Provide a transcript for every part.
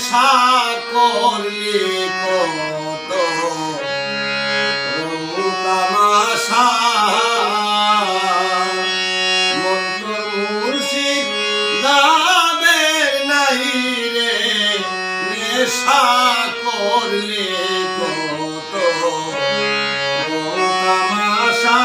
নেশা করলি কত তামাশা মন্তর মুর্শিদ নামের নাই রে নেশা করলি কত তামাশা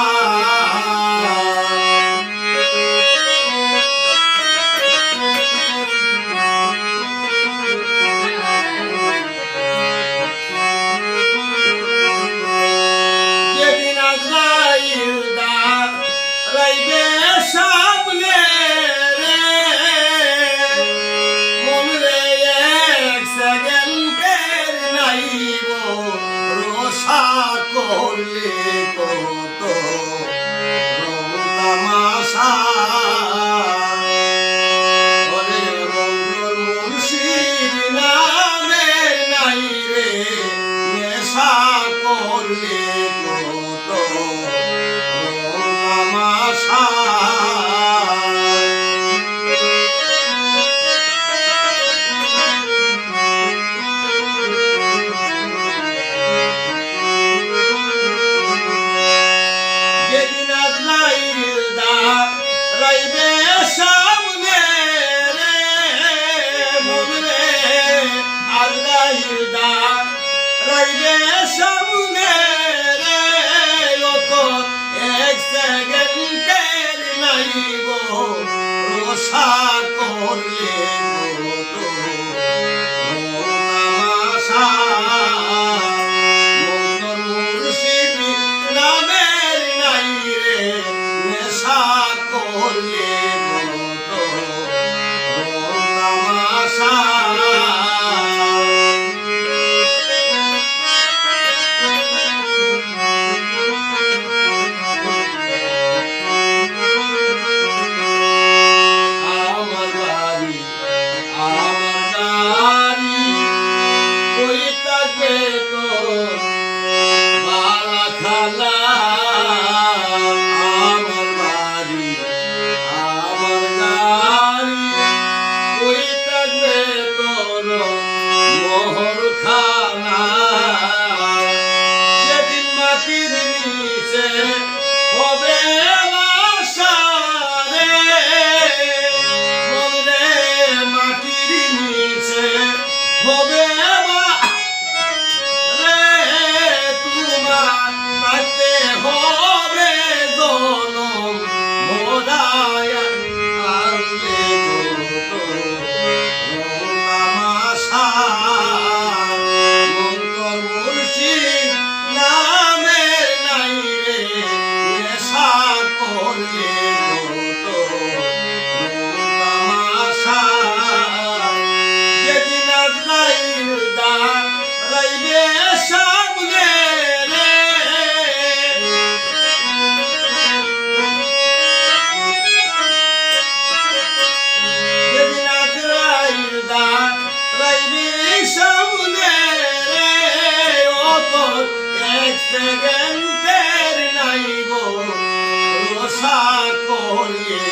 সামনে রে মন রে এক সেকেন্ডের নাইব রোষা করলে কত তামাশা ওরে মঙ্গল মুর্শিদ নামে নাই রে নেশা করলে কত তামাশা সামনে রে মন রে আল্লাহ রাইবে সামনে রে তো এক সেকেন্ডের নাইব রোষা করলে তামাশা মন্তর মুর্শিদ নামের নাই রে নেশা করলে হবে আশা রে মন রে মাটির নিচে হবে রে তোমার মাতে হবে জনম মোরায় আনলে তামাশা মন্তর মুর্শিদ নামের নাই রে নেশা করলে তামাশা যেদিন রাইবে সামনে রে যেদিন রাইবে সামনে রে অত এক সেকেন্ডের নাইব রোষা করলে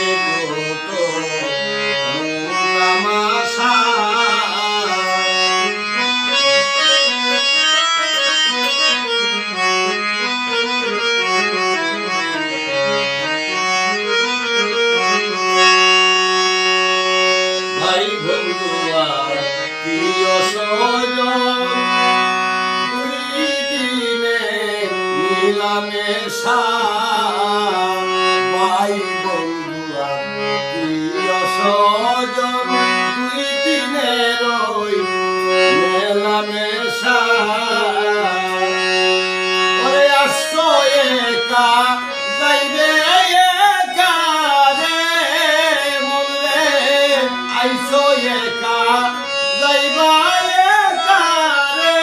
তামাশা ভাই বন্ধুয়া প্রিয় সজন মেশা ভাই বন্ধুয়া প্রিয় সজন দুই দিনের মেলামেশা ওরে আসছো একা যাইবে একা রে মন রে আইসো একা যাইবা একা রে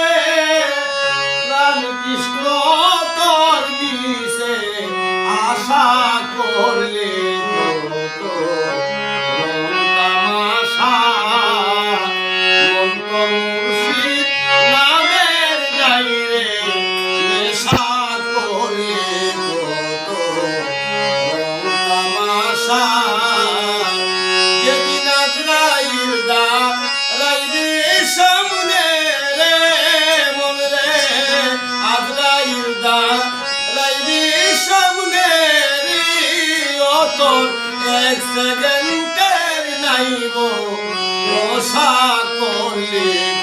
রামকৃষ্ণ আশা করলে তামাশা মন্তর মুর্শিদ নামের নাই রে নেশা করলে তামাশা যেদিন রাইবে এক সেকেন্ডের নাইব রসা করলে